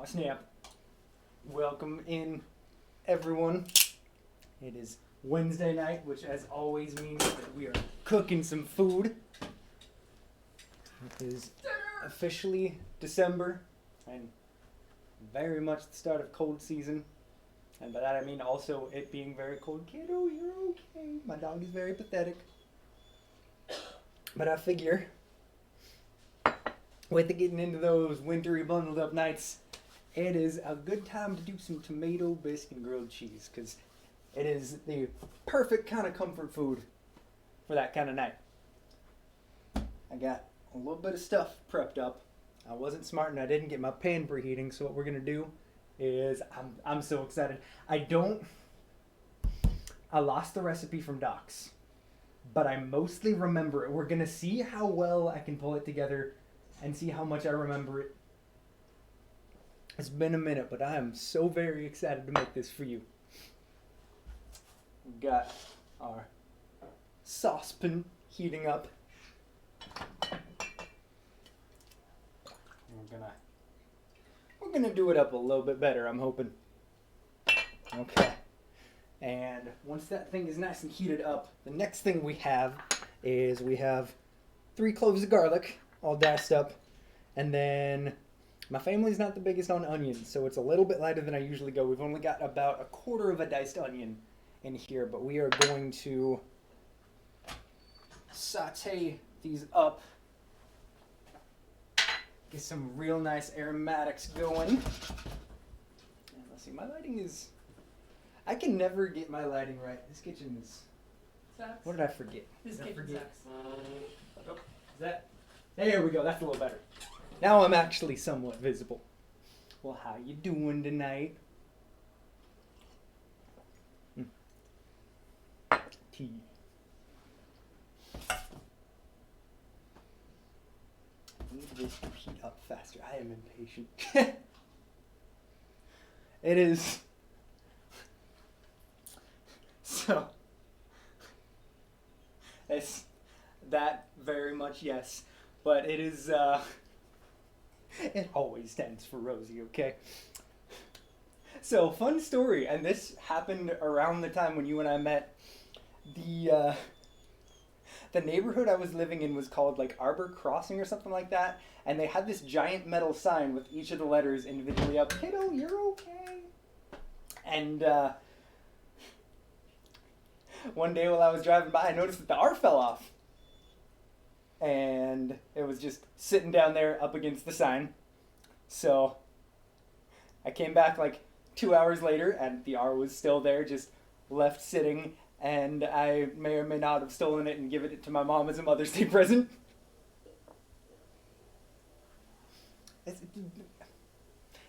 Oh, snap. Welcome in, everyone. It is Wednesday night, which as always means that we are cooking some food. It is officially December and very much the start of cold season. And by that I mean also it being very cold. Kiddo, you're okay. My dog is very pathetic. But I figure, with getting into those wintry bundled up nights, it is a good time to do some tomato bisque and grilled cheese, because it is the perfect kind of comfort food for that kind of night. I got a little bit of stuff prepped up. I wasn't smart and I didn't get my pan preheating, so what we're going to do is, I'm so excited. I lost the recipe from Doc's, but I mostly remember it. We're going to see how well I can pull it together and see how much I remember it. It's been a minute, but I am so very excited to make this for you. We've got our saucepan heating up. We're gonna do it up a little bit better, I'm hoping. Okay. And once that thing is nice and heated up, the next thing we have is 3 cloves of garlic, all diced up, and then my family's not the biggest on onions, so it's a little bit lighter than I usually go. We've only got about a quarter of a diced onion in here, but we are going to saute these up. Get some real nice aromatics going. And let's see, my lighting is... I can never get my lighting right. This kitchen is... Sucks. What did I forget? This kitchen sucks. Oh, is that... There we go, that's a little better. Now I'm actually somewhat visible. Well, how you doing tonight? Tea. I need this to heat up faster. I am impatient. It is... So... It's that very much, yes. But it is, it always stands for Rosie, okay? So, fun story, and this happened around the time when you and I met. The neighborhood I was living in was called, like, Arbor Crossing or something like that, and they had this giant metal sign with each of the letters individually up. Kiddo, you're okay. And, one day while I was driving by, I noticed that the R fell off. And it was just sitting down there up against the sign. So I came back like 2 hours later and the R was still there, just left sitting, and I may or may not have stolen it and given it to my mom as a Mother's Day present.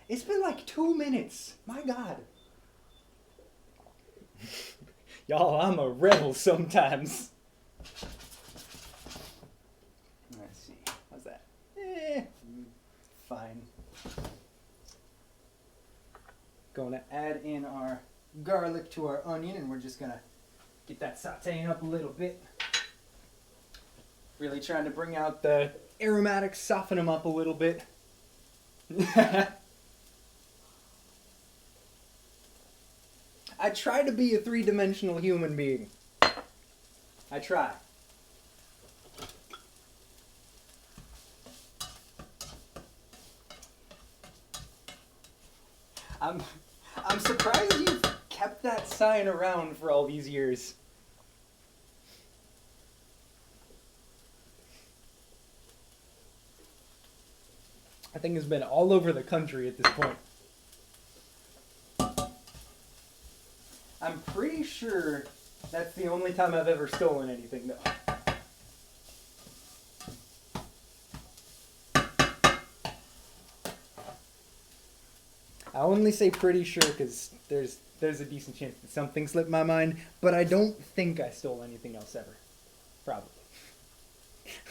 It's been like 2 minutes. My God. Y'all, I'm a rebel sometimes. Let's see. How's that? Fine. Going to add in our garlic to our onion, and we're just going to get that sauteing up a little bit. Really trying to bring out the aromatics, soften them up a little bit. I try to be a 3-dimensional human being. I try. I'm surprised you've kept that sign around for all these years. I think it's been all over the country at this point. I'm pretty sure that's the only time I've ever stolen anything, though. I only say pretty sure because there's a decent chance that something slipped my mind, but I don't think I stole anything else ever. Probably.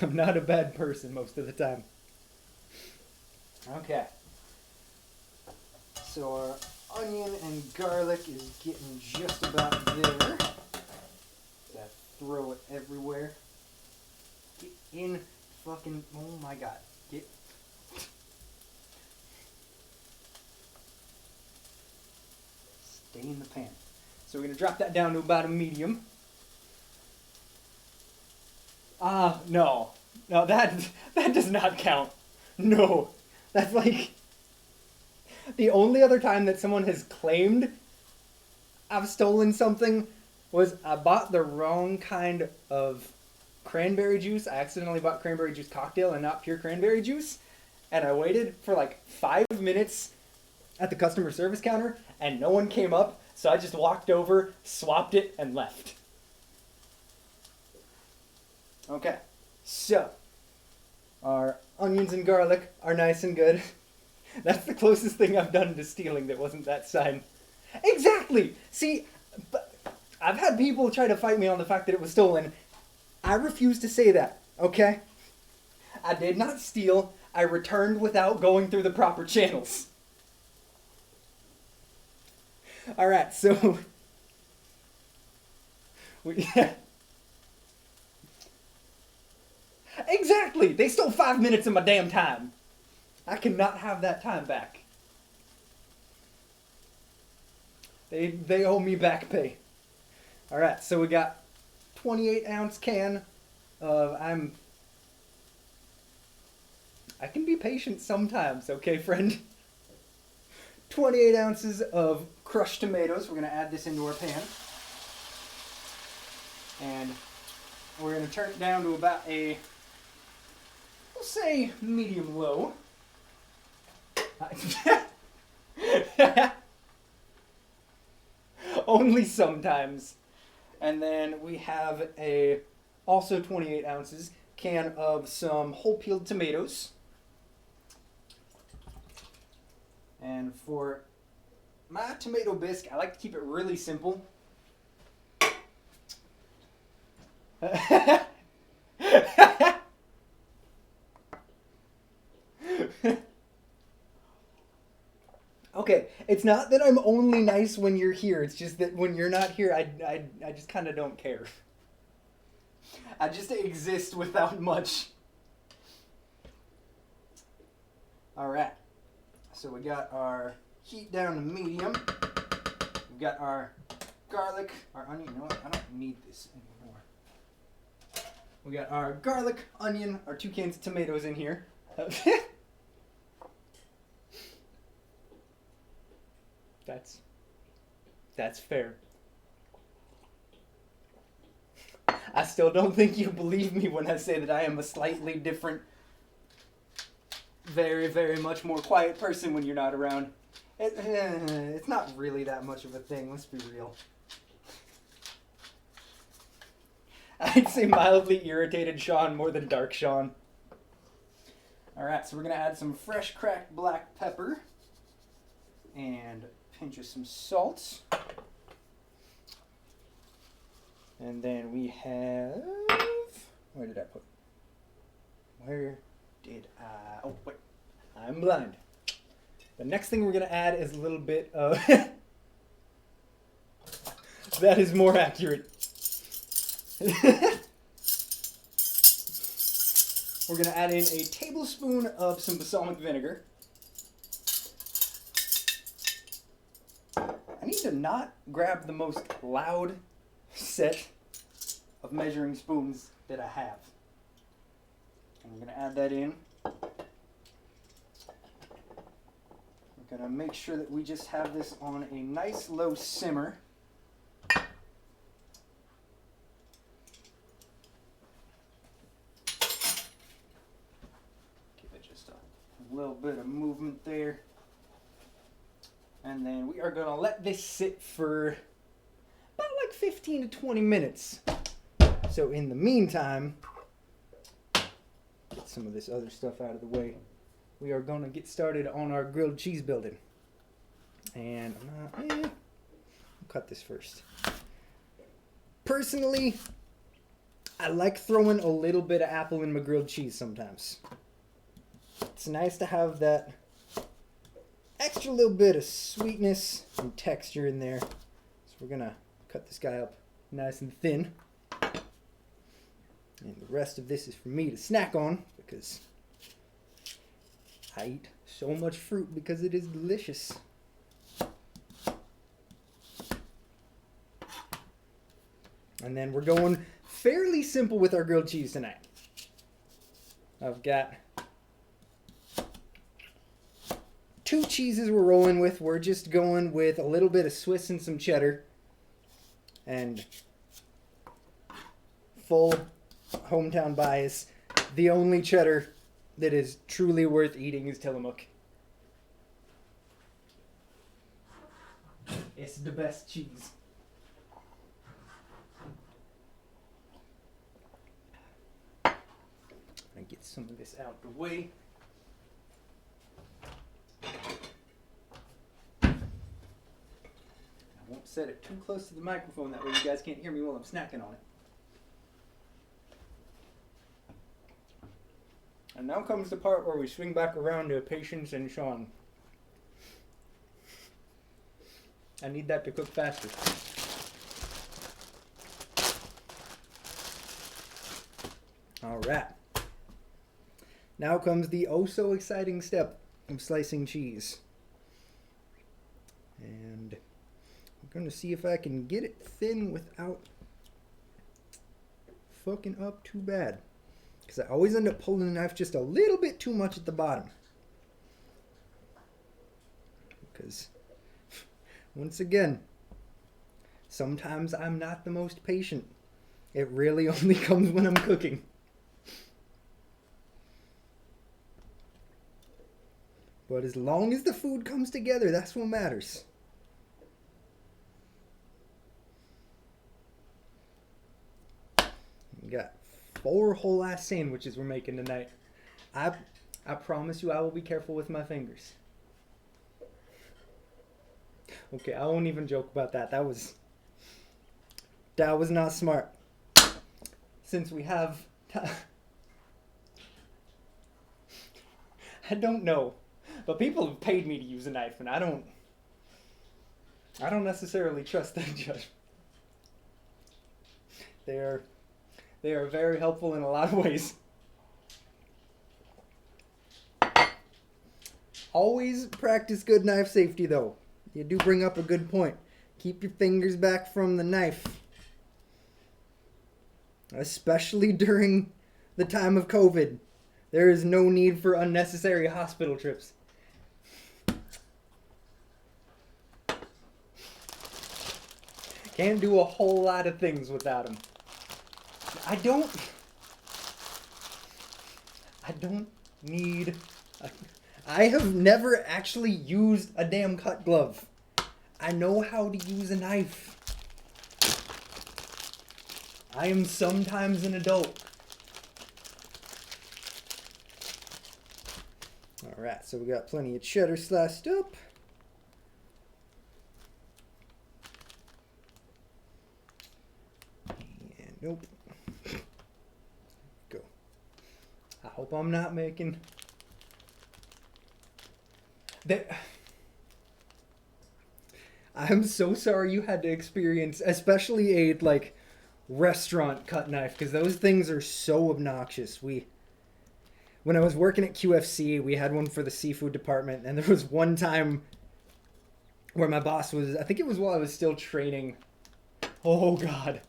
I'm not a bad person most of the time. Okay. So our onion and garlic is getting just about there. Gotta throw it everywhere. Get in fucking... Oh my God. Get... stay in the pan. So we're going to drop that down to about a medium. No. No, that does not count. No. That's like the only other time that someone has claimed I've stolen something was I bought the wrong kind of cranberry juice. I accidentally bought cranberry juice cocktail and not pure cranberry juice. And I waited for like 5 minutes at the customer service counter and no one came up. So I just walked over, swapped it, and left. Okay, so our onions and garlic are nice and good. That's the closest thing I've done to stealing that wasn't that sign. Exactly! See, but I've had people try to fight me on the fact that it was stolen. I refuse to say that, okay? I did not steal. I returned without going through the proper channels. Alright, so... Exactly! They stole 5 minutes of my damn time. I cannot have that time back. They owe me back pay. Alright, so we got 28-ounce can of... I can be patient sometimes, okay, friend? 28 ounces of crushed tomatoes. We're going to add this into our pan. And we're going to turn it down to about a, we'll say, medium-low. Only sometimes. And then we have a, also 28 ounces, can of some whole peeled tomatoes. And for my tomato bisque, I like to keep it really simple. Okay, it's not that I'm only nice when you're here. It's just that when you're not here, I just kind of don't care. I just exist without much. All right. So we got our heat down to medium. We've got our garlic, our onion. You know what? I don't need this anymore. We got our garlic, onion, our 2 cans of tomatoes in here. That's fair. I still don't think you believe me when I say that I am a slightly different, very, very much more quiet person when you're not around. It's not really that much of a thing, let's be real. I'd say mildly irritated Sean more than dark Sean. Alright, so we're going to add some fresh cracked black pepper. And a pinch of some salt. And then we have... Where did I put... Oh, wait. I'm blind. The next thing we're going to add is a little bit of... That is more accurate. We're going to add in a tablespoon of some balsamic vinegar. I need to not grab the most loud set of measuring spoons that I have. And we're going to add that in. We're going to make sure that we just have this on a nice low simmer. Give it just a little bit of movement there. And then we are going to let this sit for about like 15 to 20 minutes. So in the meantime, get some of this other stuff out of the way. We are going to get started on our grilled cheese building. And I'll cut this first. Personally, I like throwing a little bit of apple in my grilled cheese sometimes. It's nice to have that extra little bit of sweetness and texture in there. So we're gonna cut this guy up nice and thin. And the rest of this is for me to snack on because I eat so much fruit because it is delicious. And then we're going fairly simple with our grilled cheese tonight. I've got 2 cheeses we're rolling with. We're just going with a little bit of Swiss and some cheddar. And full hometown bias. The only cheddar that is truly worth eating is Tillamook. It's the best cheese. I get some of this out the way. I won't set it too close to the microphone, that way you guys can't hear me while I'm snacking on it. And now comes the part where we swing back around to Patience and Sean. I need that to cook faster. Alright. Now comes the oh so exciting step of slicing cheese. And I'm going to see if I can get it thin without fucking up too bad. Because I always end up pulling the knife just a little bit too much at the bottom. Because, once again, sometimes I'm not the most patient. It really only comes when I'm cooking. But as long as the food comes together, that's what matters. We got 4 whole ass sandwiches we're making tonight. I promise you I will be careful with my fingers. Okay, I won't even joke about that. That was not smart. Since we have I don't know, but people have paid me to use a knife, and I don't necessarily trust that judgment. They are very helpful in a lot of ways. Always practice good knife safety, though. You do bring up a good point. Keep your fingers back from the knife. Especially during the time of COVID. There is no need for unnecessary hospital trips. Can't do a whole lot of things without them. I don't need... I have never actually used a damn cut glove. I know how to use a knife. I am sometimes an adult. Alright, so we got plenty of cheddar sliced up. And nope. Go. I hope I'm not making... I'm so sorry you had to experience, especially a, like, restaurant cut knife, because those things are so obnoxious. When I was working at QFC, we had one for the seafood department, and there was one time where my boss was, I think it was while I was still training. Oh, God.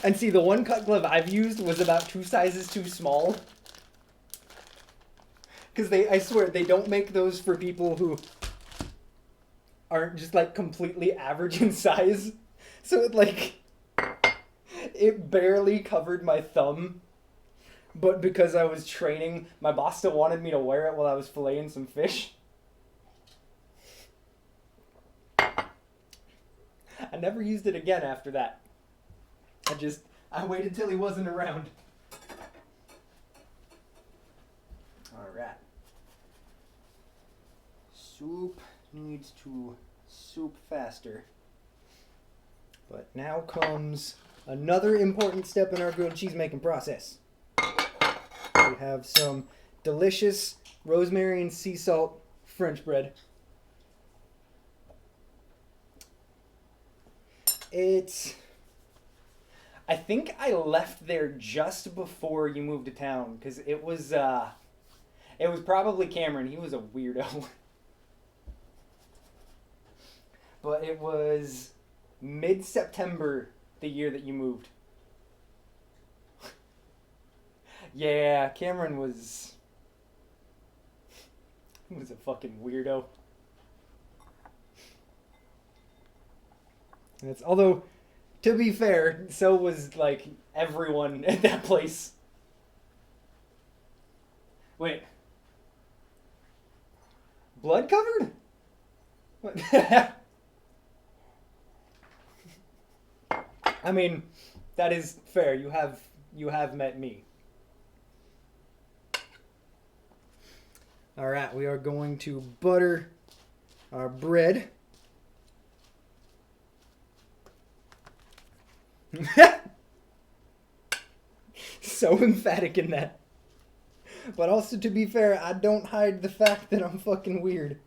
And see, the one cut glove I've used was about 2 sizes too small. Because I swear, they don't make those for people who aren't just, like, completely average in size. So it barely covered my thumb. But because I was training, my boss still wanted me to wear it while I was filleting some fish. I never used it again after that. I waited till he wasn't around. Alright. Soup needs to soup faster. But now comes another important step in our grilled cheese making process. We have some delicious rosemary and sea salt French bread. I think I left there just before you moved to town, because it was probably Cameron. He was a weirdo. But it was mid-September the year that you moved. Yeah, Cameron was a fucking weirdo. And it's, although, to be fair, so was like everyone at that place. Wait. Blood covered? What? I mean, that is fair. You have met me. All right, we are going to butter our bread. So emphatic in that. But also, to be fair, I don't hide the fact that I'm fucking weird.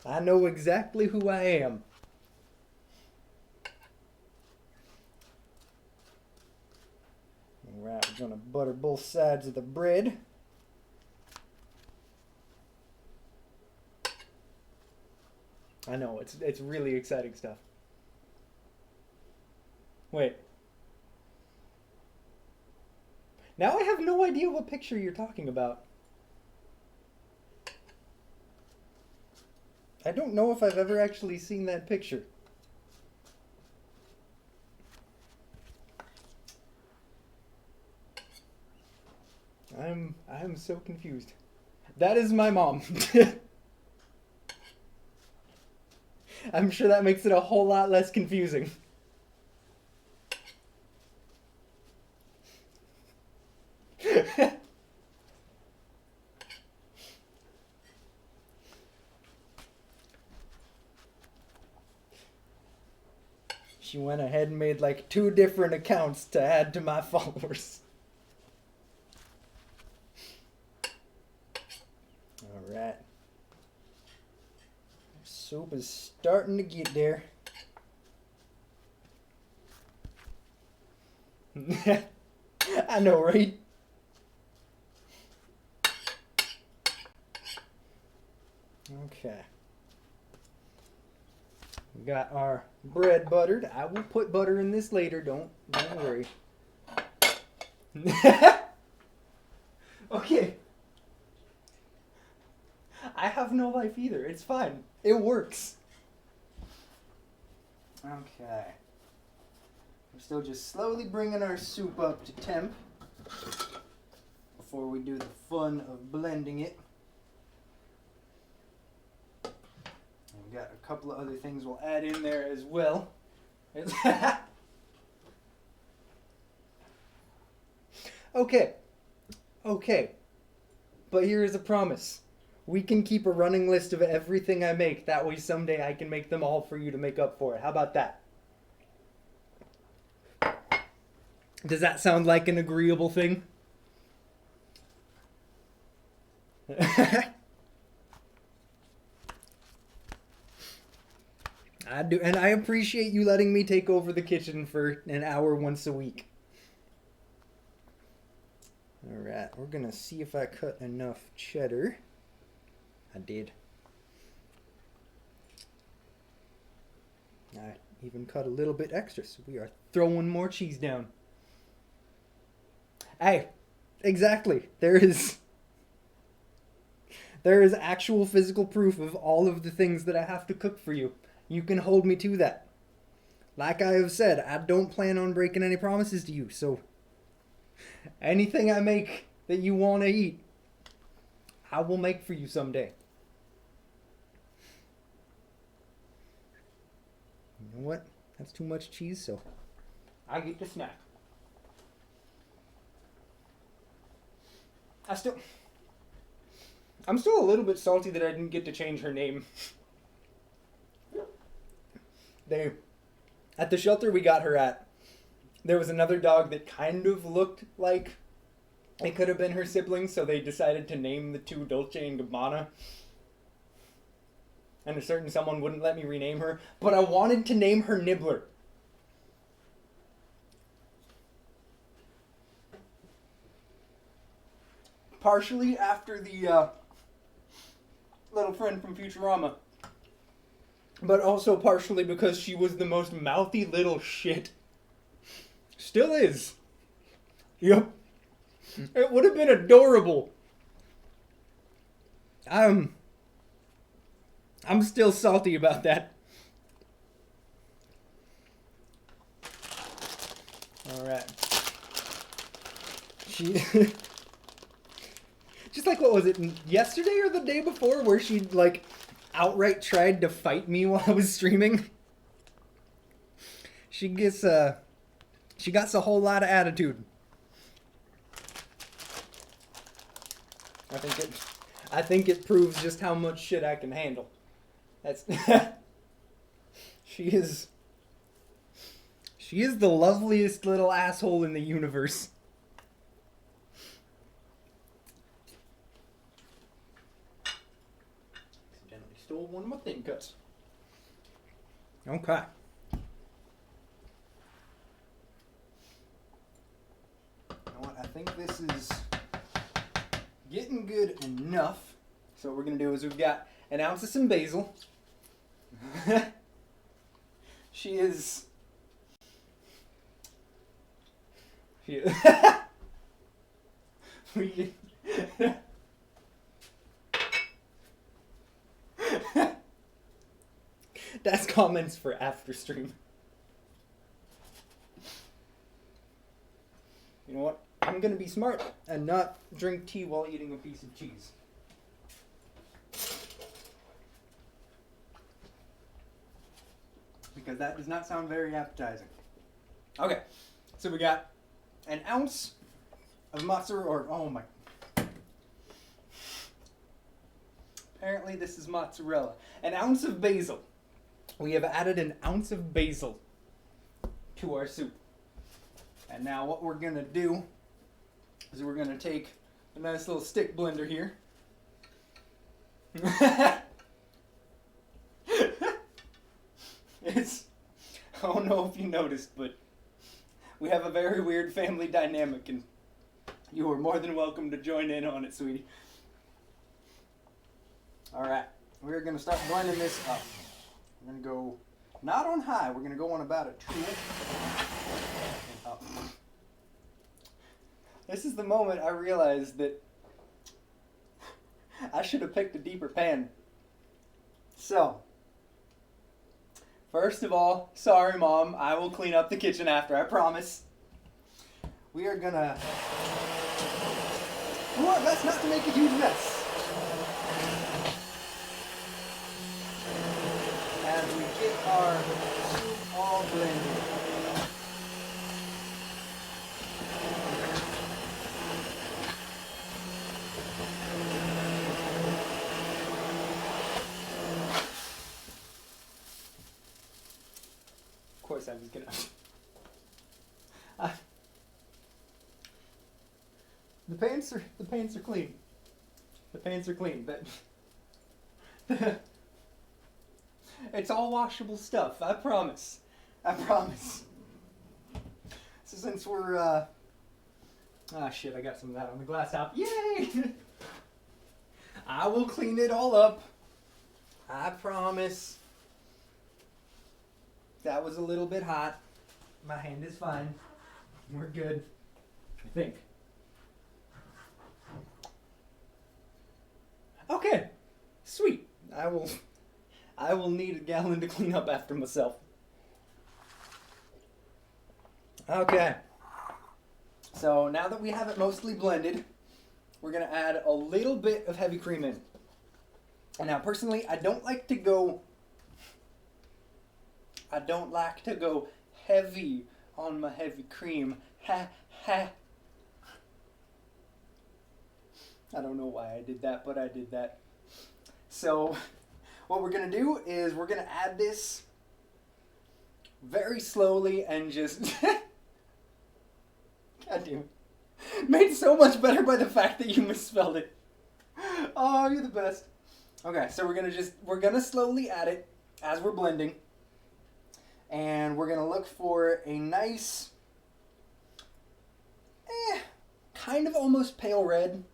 I know exactly who I am. Alright, we're gonna butter both sides of the bread. I know, it's really exciting stuff. Wait. Now I have no idea what picture you're talking about. I don't know if I've ever actually seen that picture. I'm so confused. That is my mom. I'm sure that makes it a whole lot less confusing. She went ahead and made like 2 different accounts to add to my followers. Alright. Soup is starting to get there. I know, right? Okay. We got our bread buttered. I will put butter in this later. Don't worry. Okay. I have no life either. It's fine. It works. Okay. We're still just slowly bringing our soup up to temp before we do the fun of blending it. We've got a couple of other things we'll add in there as well. Okay. But here is a promise. We can keep a running list of everything I make. That way someday I can make them all for you to make up for it. How about that? Does that sound like an agreeable thing? I do, and I appreciate you letting me take over the kitchen for an hour once a week. Alright, we're gonna see if I cut enough cheddar. I did. I even cut a little bit extra, so we are throwing more cheese down. Hey, exactly. There is actual physical proof of all of the things that I have to cook for you. You can hold me to that. Like I have said, I don't plan on breaking any promises to you, so anything I make that you want to eat, I will make for you someday. You know what? That's too much cheese, so I get the snack. I'm still a little bit salty that I didn't get to change her name. At the shelter we got her at, there was another dog that kind of looked like it could have been her sibling, so they decided to name the two Dolce and Gabbana. And a certain someone wouldn't let me rename her, but I wanted to name her Nibbler. Partially after the little friend from Futurama. but also partially because she was the most mouthy little shit. Still is. Yep. It would have been adorable. I'm still salty about that. Alright. She... Just like, what was it, yesterday or the day before, where she, like, outright tried to fight me while I was streaming? She gets, she got a whole lot of attitude. I think it proves just how much shit I can handle. That's She is the loveliest little asshole in the universe. Accidentally stole one of my thin cuts. Okay. You know what? I think this is getting good enough. So what we're going to do is we've got an ounce of some basil. She is... That's comments for after stream. You know what? I'm gonna be smart and not drink tea while eating a piece of cheese. Because that does not sound very appetizing. Okay, so we got an ounce of mozzarella, or oh my. Apparently this is mozzarella. An ounce of basil. We have added an ounce of basil to our soup. And now what we're gonna do is we're gonna take a nice little stick blender here. I don't know if you noticed, but we have a very weird family dynamic, and you are more than welcome to join in on it, sweetie. Alright, we're going to start blending this up. We're going to go not on high, we're going to go on about a 2 and up. This is the moment I realized that I should have picked a deeper pan. So, first of all, sorry Mom, I will clean up the kitchen after, I promise. We are gonna... do our best not to make a huge mess. As we get our soup all blended. Of course I was gonna... The pants are clean. The pants are clean, but it's all washable stuff. I promise. I promise. So since we're shit, I got some of that on the glass top. Yay! I will clean it all up. I promise. That was a little bit hot. My hand is fine. We're good. I think. Okay, sweet. I will need a gallon to clean up after myself. Okay. So now that we have it mostly blended, we're gonna add a little bit of heavy cream in. And now personally, I don't like to go heavy on my heavy cream. Ha ha. I don't know why I did that, but I did that. So, what we're going to do is we're going to add this very slowly and just... God damn it. Made so much better by the fact that you misspelled it. Oh, you're the best. Okay, so we're going to slowly add it as we're blending. And we're going to look for a nice... kind of almost pale red.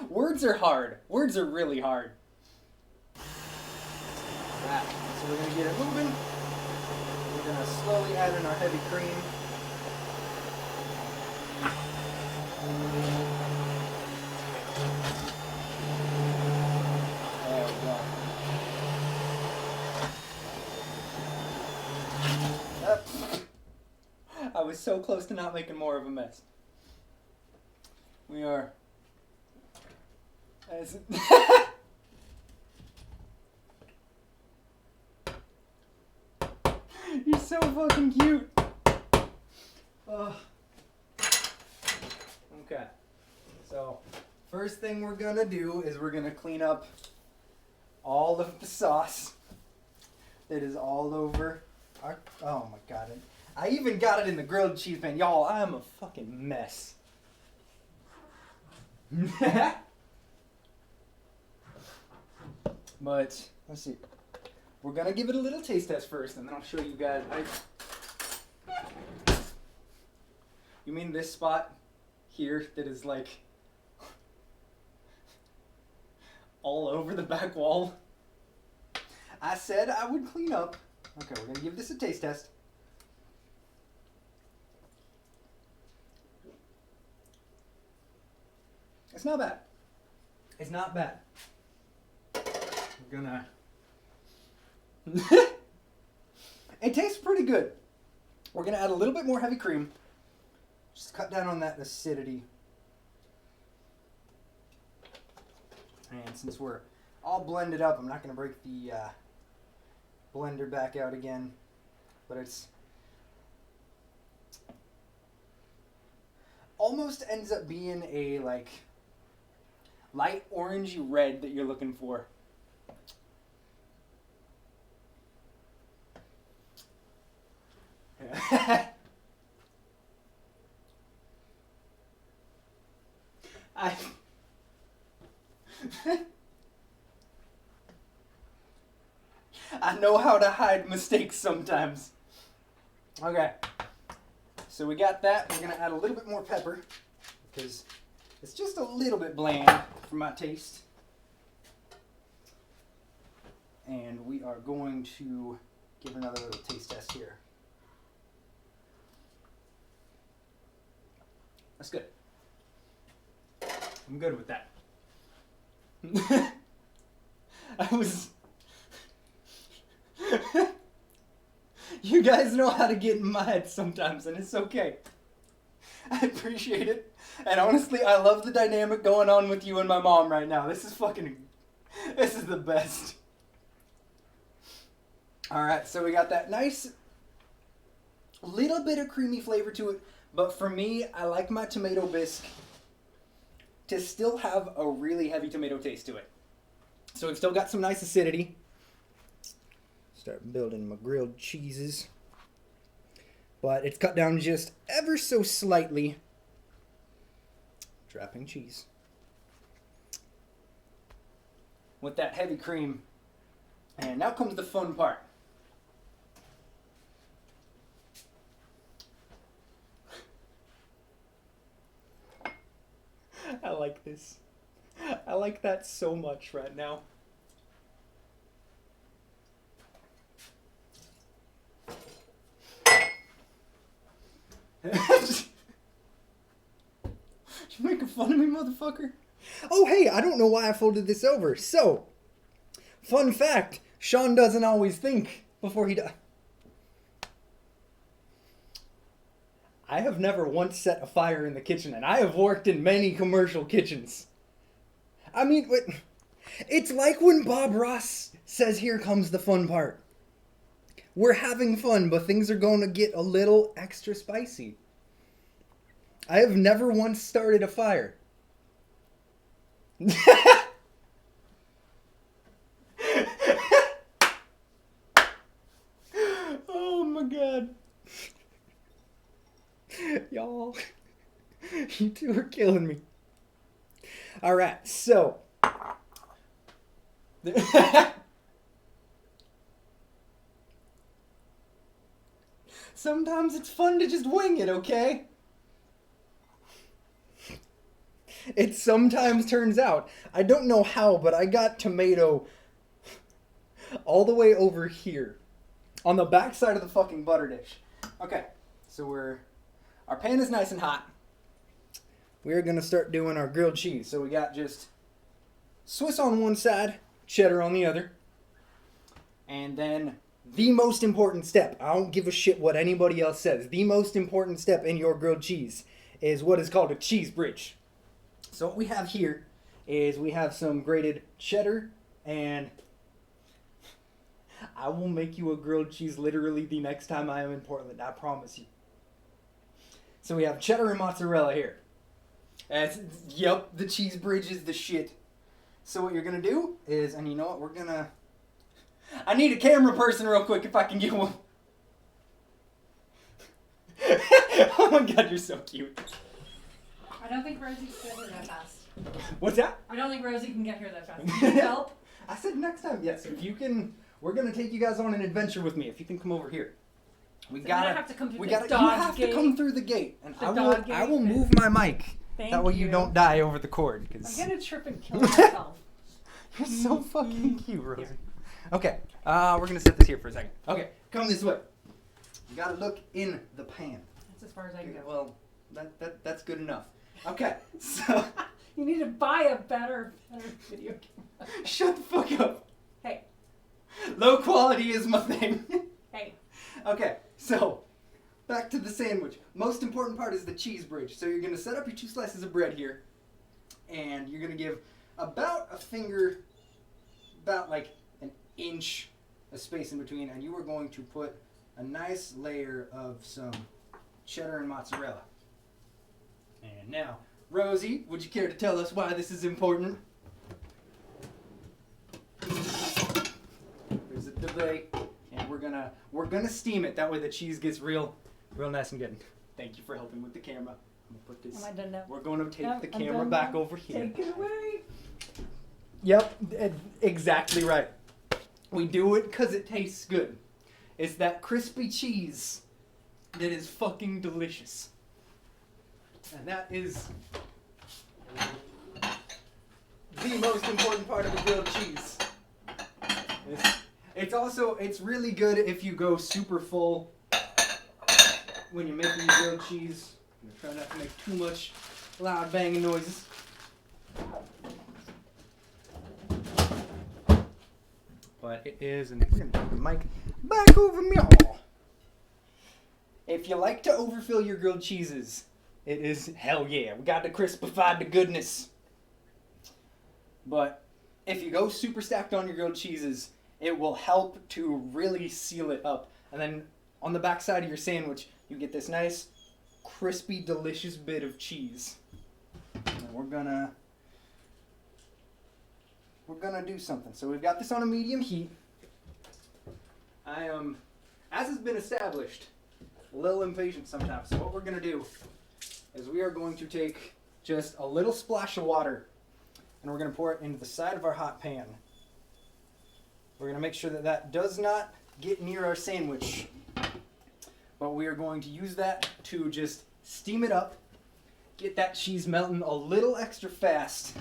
Words are hard. Words are really hard. Right. So we're going to get it moving. We're going to slowly add in our heavy cream. There we go. I was so close to not making more of a mess. We are... You're so fucking cute. Ugh. Okay. So, first thing we're gonna do is we're gonna clean up all of the sauce that is all over our... Oh my god. I even got it in the grilled cheese pan. Y'all, I'm a fucking mess. But, let's see. We're gonna give it a little taste test first, and then I'll show you guys. You mean this spot here that is like all over the back wall? I said I would clean up. Okay, we're gonna give this a taste test. It's not bad. It's not bad. We're gonna... It tastes pretty good. We're gonna add a little bit more heavy cream. Just cut down on that acidity. And since we're all blended up, I'm not gonna break the blender back out again. But it's almost ends up being a like light orangey red that you're looking for. I know how to hide mistakes sometimes. Okay, so we got that. We're gonna add a little bit more pepper because it's just a little bit bland for my taste. And we are going to give another little taste test here. That's good. I'm good with that. I was... You guys know how to get in my head sometimes, and it's okay. I appreciate it. And honestly, I love the dynamic going on with you and my mom right now. This is the best. Alright, so we got that nice little bit of creamy flavor to it. But for me, I like my tomato bisque to still have a really heavy tomato taste to it. So we've still got some nice acidity. Start building my grilled cheeses. But it's cut down just ever so slightly. Dropping cheese. With that heavy cream. And now comes the fun part. I like this. I like that so much right now. You making fun of me, motherfucker? Oh, hey, I don't know why I folded this over. So, fun fact, Sean doesn't always think before he does. I have never once set a fire in the kitchen, and I have worked in many commercial kitchens. I mean, it's like when Bob Ross says, "Here comes the fun part." We're having fun, but things are going to get a little extra spicy. I have never once started a fire. Oh my god. Y'all, you two are killing me. Alright, so. Sometimes it's fun to just wing it, okay? It sometimes turns out. I don't know how, but I got tomato all the way over here on the back side of the fucking butter dish. Okay, so our pan is nice and hot. We're gonna start doing our grilled cheese. So we got just Swiss on one side, cheddar on the other, and then the most important step. I don't give a shit what anybody else says. The most important step in your grilled cheese is what is called a cheese bridge. So what we have here is we have some grated cheddar, and I will make you a grilled cheese literally the next time I am in Portland. I promise you. So we have cheddar and mozzarella here. Yep, the cheese bridge is the shit. So what you're going to do is, and you know what, I need a camera person real quick if I can get one. Oh my god, you're so cute. I don't think Rosie can get here that fast. What's that? I don't think Rosie can get here that fast. Can you help? I said next time. Yes, if you can, we're going to take you guys on an adventure with me. If you can come over here. I have to come through the dog you have gate. to come through the gate. And The I dog will gate. move my mic. Thank That way you don't die over the cord. I'm 'Cause gonna trip and kill myself. you're so fucking cute, Rosie. Okay, we're gonna set this here for a second. Okay, come this way. You gotta look in the pan. That's as far as I can go. Well, that's good enough. Okay, so You need to buy a better video camera. shut the fuck up. Hey, Low quality is my thing. hey. Okay, so back to the sandwich. Most important part is the cheese bridge. So you're gonna set up your 2 slices of bread here, and you're gonna give about a finger, about like an inch of space in between, and you are going to put a nice layer of some cheddar and mozzarella. And now, Rosie, would you care to tell us why this is important? There's a debate, and we're gonna steam it. That way the cheese gets real nice and good. Thank you for helping with the camera. I'm gonna put this. Am I done now? We're gonna take Yep, the I'm camera done back now. over here. Take it away. Yep, exactly right. We do it because it tastes good. It's that crispy cheese that is fucking delicious. And that is the most important part of a grilled cheese. It's really good if you go super full when you're making your grilled cheese. Try not to make too much loud banging noises. But it is, and we're gonna take the mic back over me. If you like to overfill your grilled cheeses, it is hell yeah. We got to crispify the goodness. But if you go super stacked on your grilled cheeses, it will help to really seal it up. And then on the back side of your sandwich, you get this nice, crispy, delicious bit of cheese. And we're gonna do something. So we've got this on a medium heat. I am, as has been established, a little impatient sometimes. So what we're gonna do is we are going to take just a little splash of water, and we're gonna pour it into the side of our hot pan. We're gonna make sure that that does not get near our sandwich, but we are going to use that to just steam it up, get that cheese melting a little extra fast,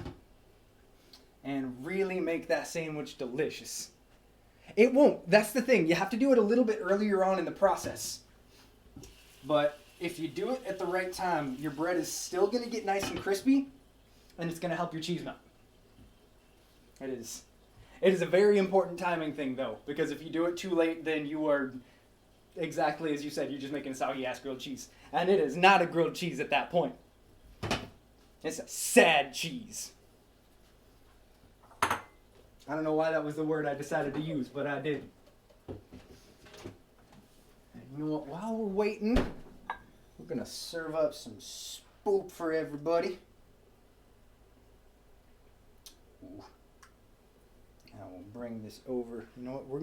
and really make that sandwich delicious. It won't. That's the thing. You have to do it a little bit earlier on in the process. But if you do it at the right time, your bread is still going to get nice and crispy, and it's going to help your cheese melt. It is. It is a very important timing thing, though, because if you do it too late, then you are, exactly as you said, you're just making a soggy-ass grilled cheese. And it is not a grilled cheese at that point. It's a sad cheese. I don't know why that was the word I decided to use, but I did. And you know what? While we're waiting, we're going to serve up some spoop for everybody. Ooh. Now we'll bring this over. You know what? We're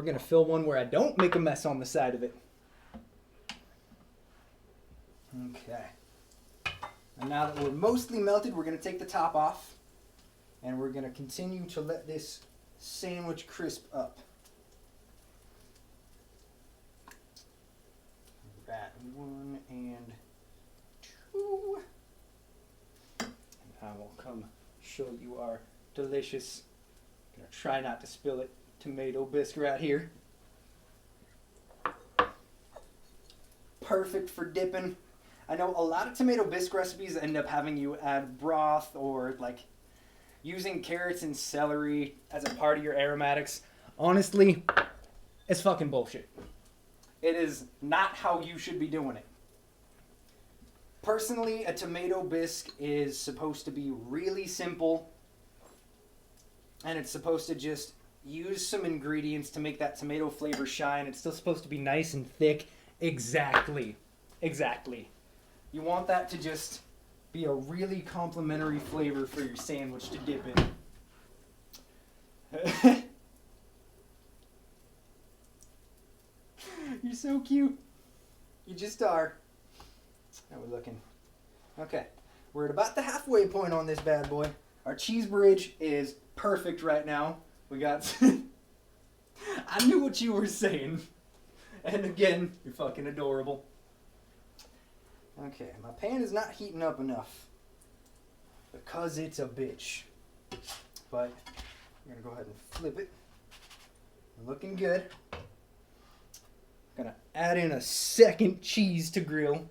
gonna fill one where I don't make a mess on the side of it. Okay. And now that we're mostly melted, we're gonna take the top off. And we're going to continue to let this sandwich crisp up. That 1 and 2. And I will come show you our delicious. I'm going to try not to spill it. tomato bisque right here. Perfect for dipping. I know a lot of tomato bisque recipes end up having you add broth or like using carrots and celery as a part of your aromatics. Honestly, it's fucking bullshit. It is not how you should be doing it. Personally, a tomato bisque is supposed to be really simple, and it's supposed to just use some ingredients to make that tomato flavor shine. It's still supposed to be nice and thick. Exactly. You want that to just be a really complimentary flavor for your sandwich to dip in. You're so cute. You just are. How are we looking? Okay. We're at about the halfway point on this bad boy. Our cheese bridge is perfect right now. We got... I knew what you were saying. And again, you're fucking adorable. Okay, my pan is not heating up enough. Because it's a bitch. But I'm going to go ahead and flip it. Looking good. Gonna add in a second cheese to grill.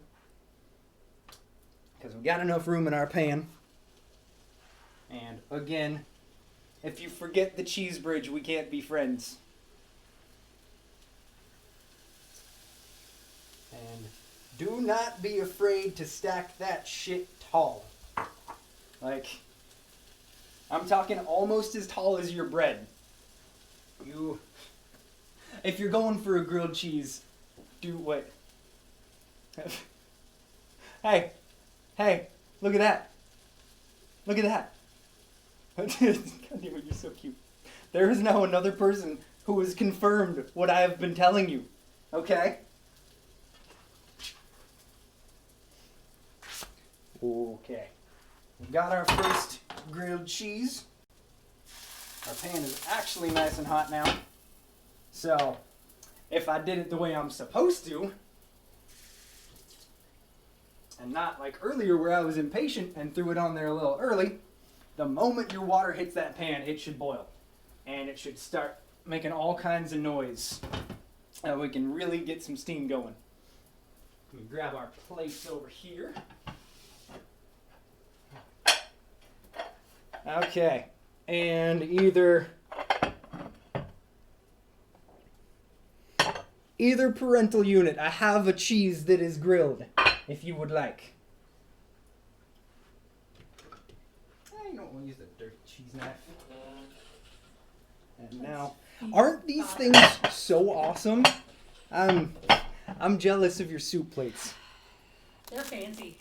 Because we got enough room in our pan. And again, if you forget the cheese bridge, we can't be friends. And do not be afraid to stack that shit tall. Like, I'm talking almost as tall as your bread. If you're going for a grilled cheese, do what? Hey, look at that. Look at that. God damn it, you're so cute. There is now another person who has confirmed what I have been telling you. Okay? Okay. Got our first grilled cheese. Our pan is actually nice and hot now. So, if I did it the way I'm supposed to, and not like earlier where I was impatient and threw it on there a little early, the moment your water hits that pan, it should boil. And it should start making all kinds of noise. And we can really get some steam going. Let me grab our plates over here. Okay. And either parental unit, I have a cheese that is grilled, if you would like. I don't want to use the dirty cheese knife. And now, aren't these things so awesome? I'm jealous of your soup plates. They're fancy.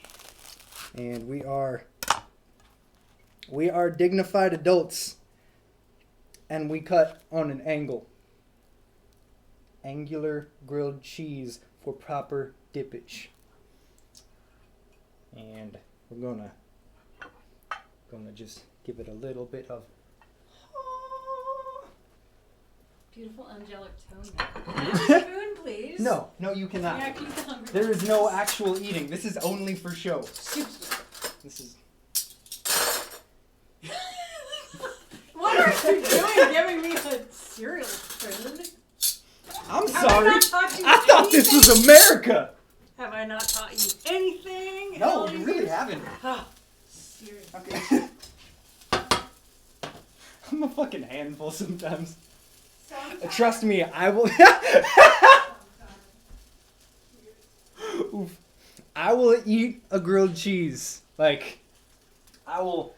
And we are dignified adults, and we cut on an angle. Angular grilled cheese for proper dippage. And we're gonna just give it a little bit of Beautiful angelic tone. Spoon, please. No, you cannot. Yeah, keep hungry. There is no actual eating. This is only for show. This is. What are you doing giving me a cereal spoon? I'm Have I sorry. not taught you I thought this anything? was America. Have I not taught you anything? in No, all you these really years? haven't. Oh, seriously. Okay. I'm a fucking handful sometimes. Trust me, I will. Oof. I will eat a grilled cheese. Like, I will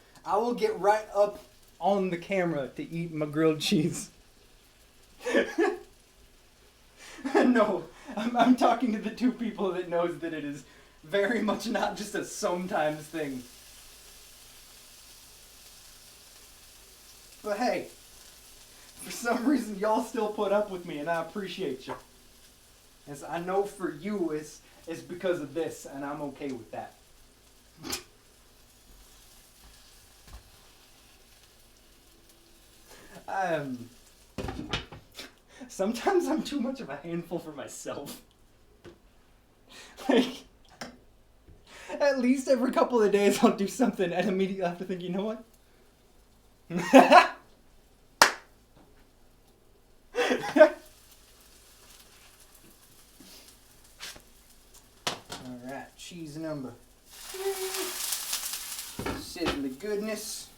get right up on the camera to eat my grilled cheese. No, I'm talking to the two people that knows that it is very much not just a sometimes thing. But hey, for some reason y'all still put up with me, and I appreciate you. As I know for you it's because of this, and I'm okay with that. Sometimes I'm too much of a handful for myself. Like, at least every couple of days I'll do something and immediately have to think, you know what? cheese number 3. Sizzly goodness.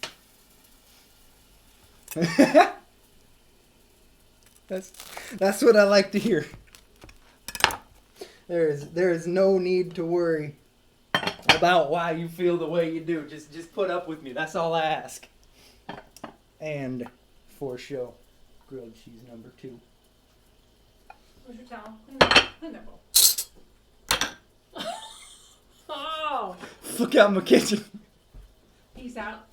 That's what I like to hear. There is no need to worry about why you feel the way you do. Just put up with me. That's all I ask. And for show, grilled cheese number 2. Where's your towel? Clean that bowl. Oh! Look out my kitchen. Peace out.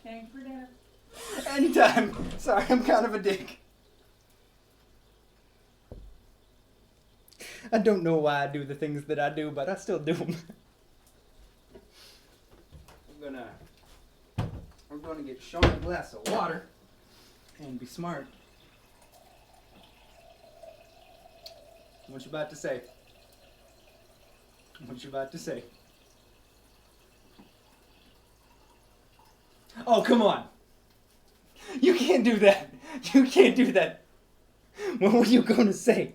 Thanks for dinner. Anytime. Sorry, I'm kind of a dick. I don't know why I do the things that I do, but I still do them. We're gonna get Sean a glass of water and be smart. What you about to say? What you about to say? Oh, come on. You can't do that. You can't do that. What were you gonna say?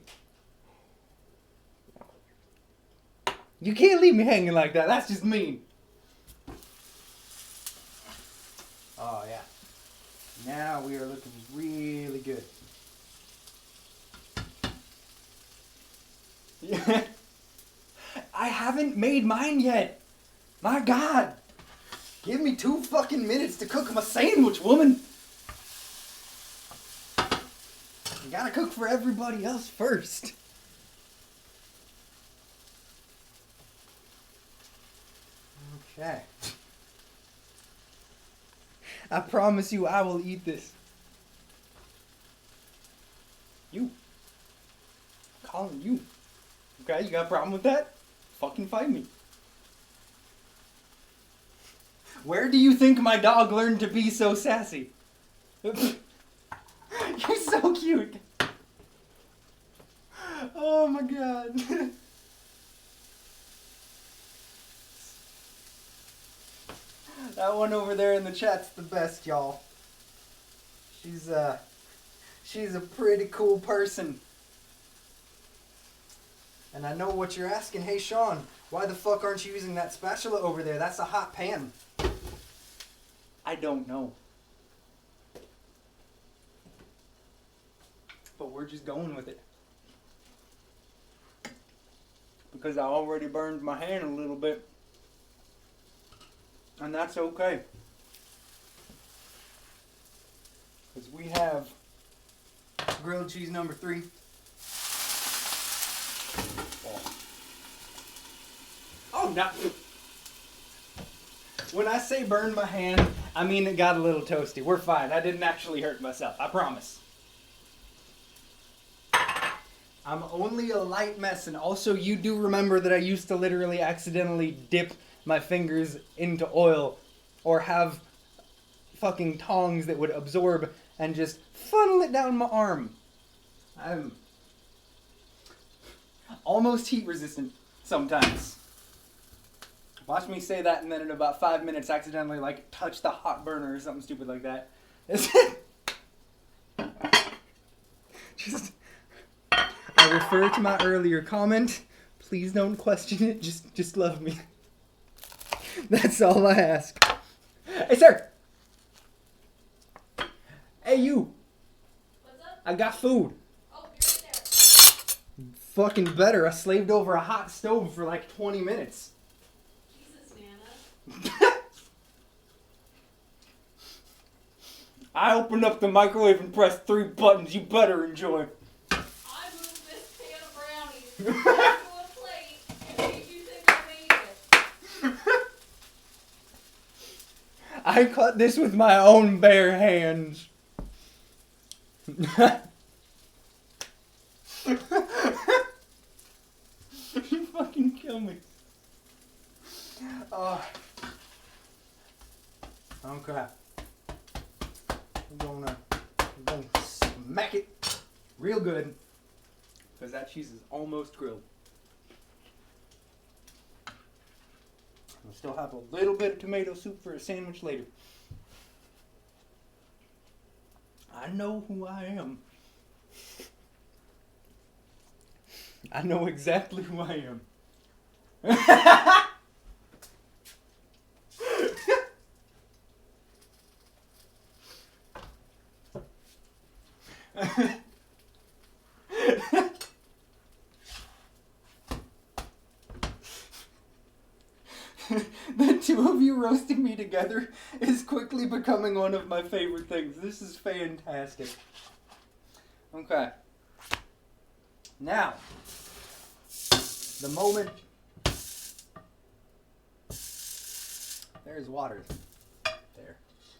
You can't leave me hanging like that. That's just mean. Oh, yeah. Now we are looking really good. Yeah. I haven't made mine yet. My God. Give me 2 fucking minutes to cook my sandwich, woman. You gotta cook for everybody else first. Okay. I promise you I will eat this. You. I'm calling you. Okay, you got a problem with that? Fucking fight me. Where do you think my dog learned to be so sassy? You're so cute. Oh my God. That one over there in the chat's the best, y'all. She's a pretty cool person. And I know what you're asking. Hey, Sean, why the fuck aren't you using that spatula over there? That's a hot pan. I don't know. But we're just going with it. Because I already burned my hand a little bit. And that's okay. Because we have grilled cheese number 3. Oh, no. When I say burned my hand, I mean it got a little toasty. We're fine. I didn't actually hurt myself. I promise. I'm only a light mess. And also, you do remember that I used to literally accidentally dip my fingers into oil or have fucking tongs that would absorb and just funnel it down my arm. I'm almost heat resistant sometimes. Watch me say that and then in about 5 minutes accidentally like touch the hot burner or something stupid like that. Just, I refer to my earlier comment. Please don't question it. Just love me. That's all I ask. Hey, sir. Hey, you. What's up? I got food. Oh, you're right there. Fucking better. I slaved over a hot stove for like 20 minutes. Jesus, Nana. I opened up the microwave and pressed 3 buttons. You better enjoy. I moved this pan of brownies to a plate and made you think I made it. I cut this with my own bare hands. You fucking kill me. Okay. I'm gonna smack it real good because that cheese is almost grilled. I still have a little bit of tomato soup for a sandwich later. I know who I am. I know exactly who I am. The two of you roasting me together is quickly becoming one of my favorite things. This is fantastic. Okay. Now, the moment. There's water. There.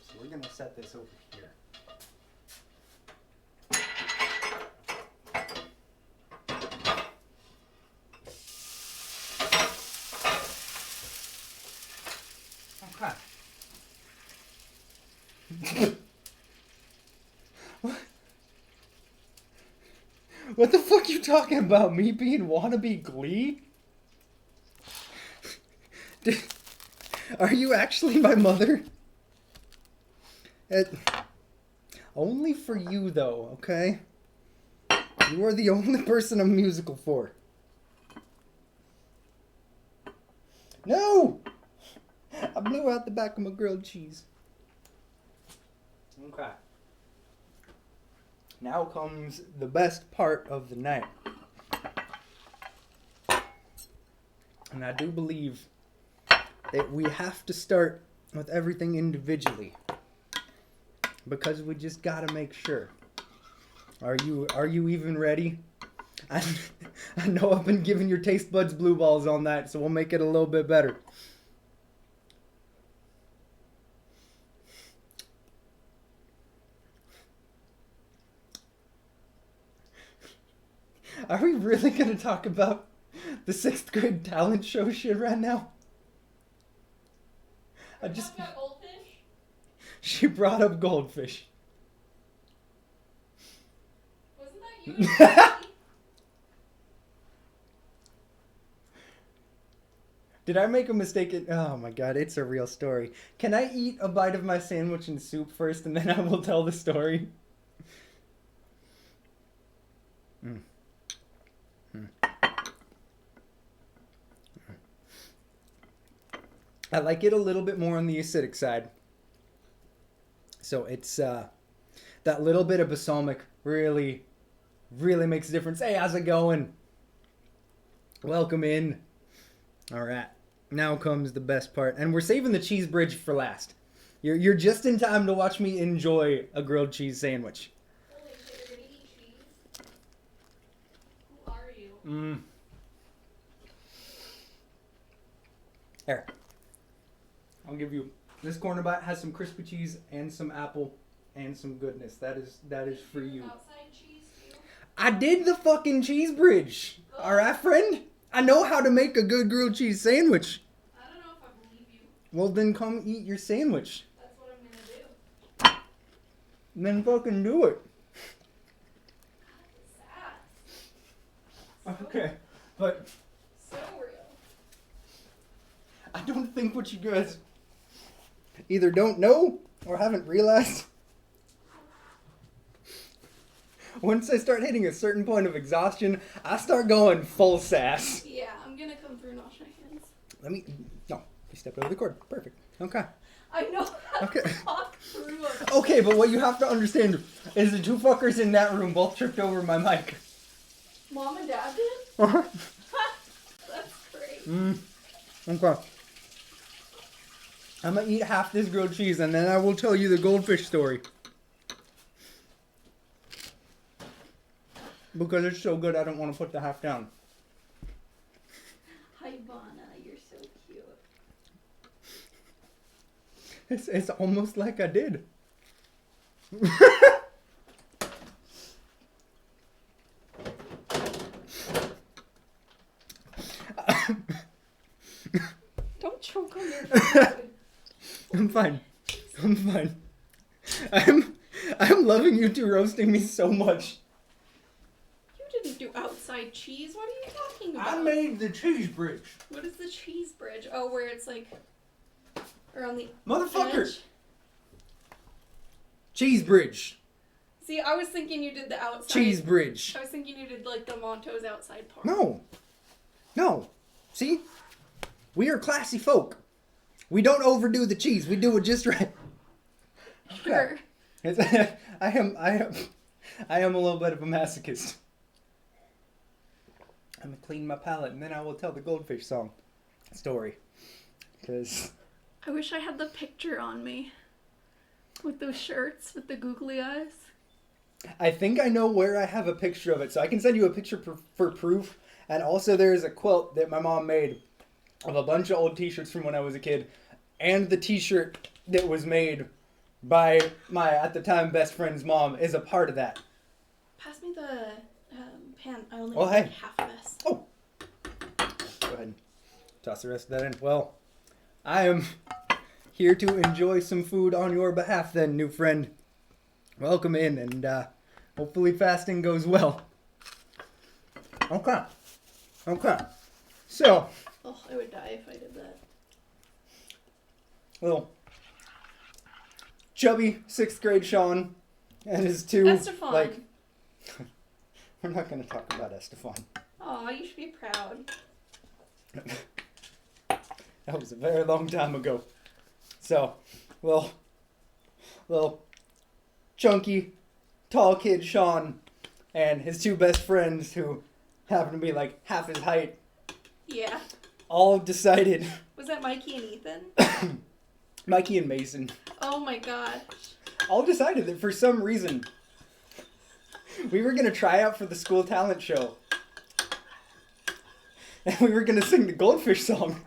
So we're going to set this over here. Okay. What the fuck you talking about? Me being wannabe Glee? Are you actually my mother? Only for you, though, okay? You are the only person I'm musical for. No! I blew out the back of my grilled cheese. Okay. Now comes the best part of the night. And I do believe that we have to start with everything individually. Because we just gotta make sure. Are you even ready? I know I've been giving your taste buds blue balls on that, so we'll make it a little bit better. Are we really gonna talk about the 6th grade talent show shit right now? Are you talking about goldfish? She brought up goldfish. Wasn't that you? Did I make a mistake? Oh my god, it's a real story. Can I eat a bite of my sandwich and soup first and then I will tell the story? I like it a little bit more on the acidic side. So it's that little bit of balsamic really makes a difference. Hey, how's it going? Welcome in. All right, now comes the best part, and we're saving the cheese bridge for last. You're just in time to watch me enjoy a grilled cheese sandwich. Holy shit, you're gonna eat cheese? Who are you? There. I'll give you this corner bite has some crispy cheese and some apple and some goodness. That is for you. Outside cheese too? I did the fucking cheese bridge. All right, friend. I know how to make a good grilled cheese sandwich. I don't know if I believe you. Well, then come eat your sandwich. That's what I'm gonna do. Then fucking do it. Sass. Okay, but So real. I don't think what you guys either don't know or haven't realized. Once I start hitting a certain point of exhaustion, I start going full sass. Yeah, I'm gonna come through and wash my hands. No, you stepped over the cord. Perfect. Okay. I know how Okay. to talk through them. Okay, but what you have to understand is the two fuckers in that room both tripped over my mic. Mom and Dad did? Uh-huh. That's great. Okay. I'm gonna eat half this grilled cheese and then I will tell you the goldfish story. Because it's so good, I don't want to put the half down. Hi, Vana. You're so cute. It's almost like I did. Don't choke on your food. I'm fine. I'm fine. I'm loving you two roasting me so much. You didn't do outside cheese. What are you talking about? I made the cheese bridge. What is the cheese bridge? Oh, where it's like around the Motherfucker! edge? Cheese bridge. See, I was thinking you did the outside. Cheese bridge. I was thinking you did like the Monto's outside part. No. No. See? We are classy folk. We don't overdo the cheese. We do it just right. Sure. I am a little bit of a masochist. I'm gonna clean my palate and then I will tell the goldfish song story. Because I wish I had the picture on me. With those shirts with the googly eyes. I think I know where I have a picture of it, so I can send you a picture for proof. And also there's a quilt that my mom made of a bunch of old t-shirts from when I was a kid. And the t-shirt that was made by my, at the time, best friend's mom is a part of that. Pass me the pan. I only Oh, have hey. like half of this. Oh. Go ahead and toss the rest of that in. Well, I am here to enjoy some food on your behalf then, new friend. Welcome in, and hopefully fasting goes well. Okay. So, Oh, I would die if I did that. little chubby 6th grade Sean and his two, Estefan. like, we're not going to talk about Estefan. Aw, you should be proud. That was a very long time ago. So, little chunky, tall kid Sean and his two best friends who happen to be like half his height Yeah. all decided, Was that Mikey and Ethan? Mikey and Mason, Oh my god. all decided that for some reason we were going to try out for the school talent show. And we were going to sing the Goldfish song.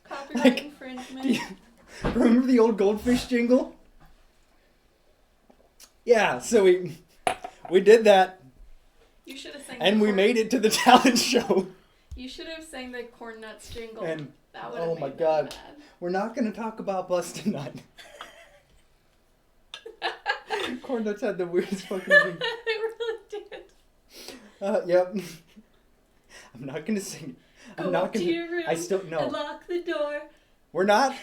Copyright Like, infringement. Remember the old Goldfish jingle? Yeah, so we did that, You should have sang and the we corn- made it to the talent show. You should have sang the Corn Nuts jingle. And That would oh have my made God. me mad. we're not going to talk about Busted Nut. Corn Nuts had the weirdest fucking thing. They really did. Yep. I'm not going to sing it. Go I'm not up to going your room I still and no. lock the door. We're not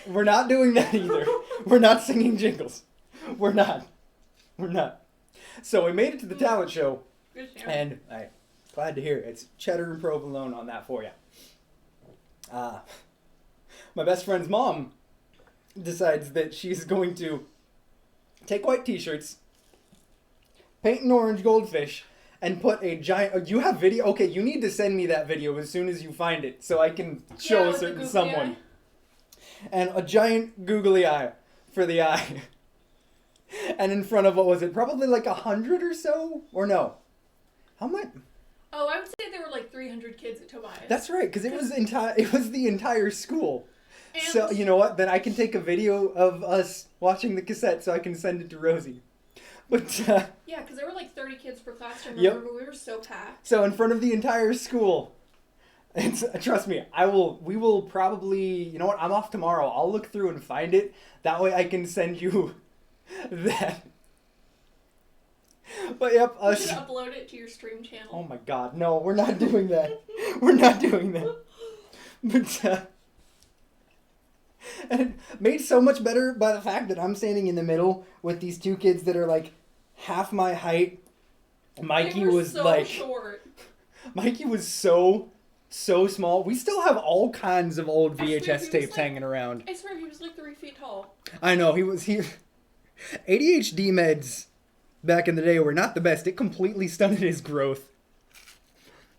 doing that either. We're not singing jingles. We're not. So we made it to the talent show, Good show. and I'm glad to hear it. It's cheddar and provolone on that for you. My best friend's mom decides that she's going to take white t-shirts, paint an orange goldfish, and put a giant... You have video? Okay, you need to send me that video as soon as you find it so I can show Yeah, a with the certain googly someone. eye. And a giant googly eye for the eye. And in front of, what was it? Probably like 100 or so? Or no? How much? Oh, I would say there were like 300 kids at Tobias. That's right, because it was the entire school. And So, you know what? Then I can take a video of us watching the cassette so I can send it to Rosie. But, yeah, because there were like 30 kids per classroom. Yep. Remember, we were so packed. so in front of the entire school. It's, trust me, we will probably, you know what? I'm off tomorrow. I'll look through and find it. That way I can send you that. But yep, You us. should upload it to your stream channel. Oh my god, no, we're not doing that. We're not doing that. But, and it made so much better by the fact that I'm standing in the middle with these two kids that are like half my height. Mikey They were was so like, short. Mikey was so small. We still have all kinds of old I swear he VHS was tapes like- hanging around. I swear he was like 3 feet tall. I know, he ADHD meds back in the day were not the best. It completely stunted his growth.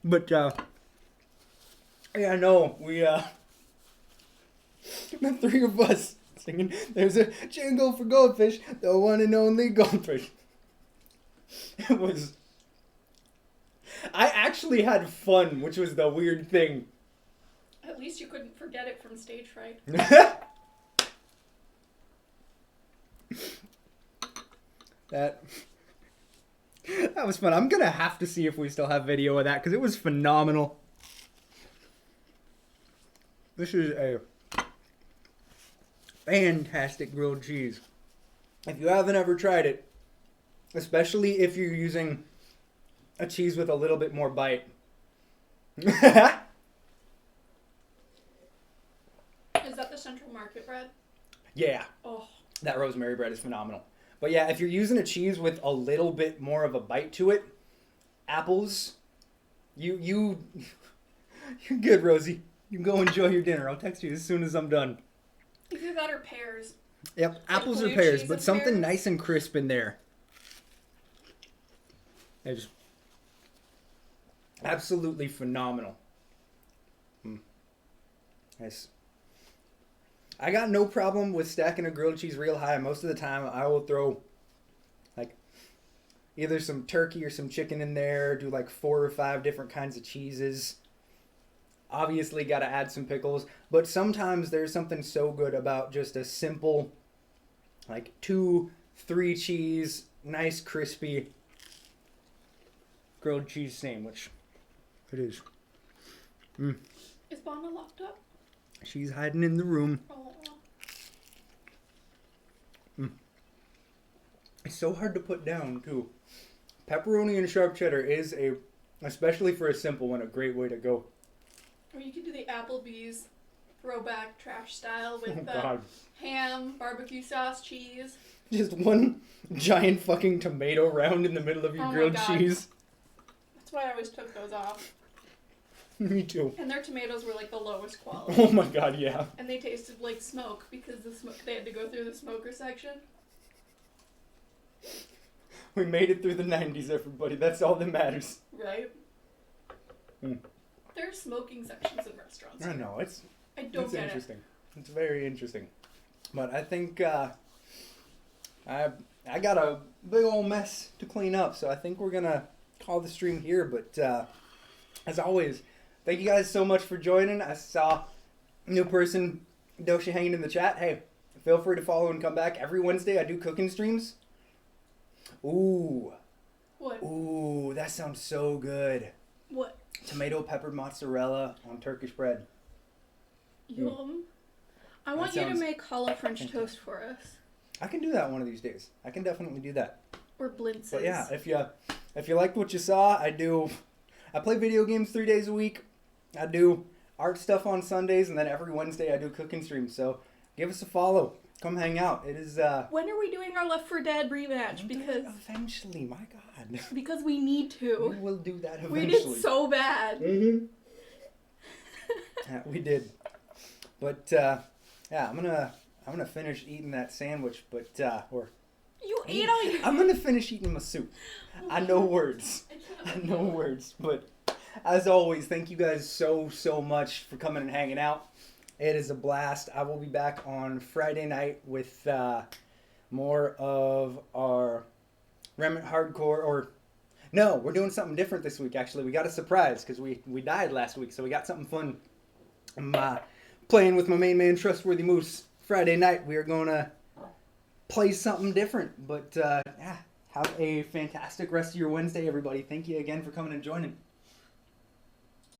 But, yeah, no, we, the three of us singing, there's a jingle for Goldfish, the one and only Goldfish. It was... I actually had fun, which was the weird thing. At least you couldn't forget it from stage fright. That was fun. I'm gonna have to see if we still have video of that because it was phenomenal. This is a fantastic grilled cheese. If you haven't ever tried it, especially if you're using a cheese with a little bit more bite. Is that the Central Market bread? Yeah. Oh, That rosemary bread is phenomenal. But yeah, if you're using a cheese with a little bit more of a bite to it, apples, you're good, Rosie. You go enjoy your dinner. I'll text you as soon as I'm done. Either that or pears. Yep, apples or blue pears, cheese but and something pears? nice and crisp in there. It's absolutely phenomenal. Nice. I got no problem with stacking a grilled cheese real high. Most of the time, I will throw like either some turkey or some chicken in there. Do like 4 or 5 different kinds of cheeses. Obviously, got to add some pickles, but sometimes there's something so good about just a simple, like 2, 3 cheese, nice crispy grilled cheese sandwich. It is. Is Bonna locked up? She's hiding in the room. Oh. It's so hard to put down, too. Pepperoni and sharp cheddar is especially for a simple one, a great way to go. Or you could do the Applebee's throwback trash style with Oh, the God. ham, barbecue sauce, cheese. Just one giant fucking tomato round in the middle of your Oh my grilled God. cheese. That's why I always took those off. Me too. And their tomatoes were like the lowest quality. Oh my God, yeah. And they tasted like smoke because they had to go through the smoker section. We made it through the 90s, everybody. That's all that matters. Right? Mm. There are smoking sections in restaurants. I know, it's I don't get it. interesting. It's very interesting. But I think I got a big old mess to clean up, so I think we're gonna call the stream here. But as always, thank you guys so much for joining. I saw a new person, Doshi, hanging in the chat. Hey, feel free to follow and come back. Every Wednesday I do cooking streams. Ooh, What? ooh, that sounds so good. What? Tomato peppered mozzarella on Turkish bread. Yum. I want That you to sounds make hollow French fantastic. toast for us. I can do that one of these days. I can definitely do that. Or blintzes. But yeah, if you liked what you saw, I play video games 3 days a week. I do art stuff on Sundays, and then every Wednesday I do cooking streams. So give us a follow. Come hang out. It is When are we doing our Left 4 Dead rematch? Because eventually, my God. because we need We to. will do that We eventually. did so bad. Mm-hmm. Yeah, we did. But yeah, I'm gonna finish eating that sandwich, but or You ate all your. I'm gonna finish eating my soup. I know words. I know words, but as always, thank you guys so much for coming and hanging out. It is a blast. I will be back on Friday night with more of our Remnant Hardcore, or no, we're doing something different this week. Actually, we got a surprise because we died last week, so we got something fun. I'm playing with my main man, Trustworthy Moose. Friday night, we are gonna play something different, but yeah. Have a fantastic rest of your Wednesday, everybody. Thank you again for coming and joining.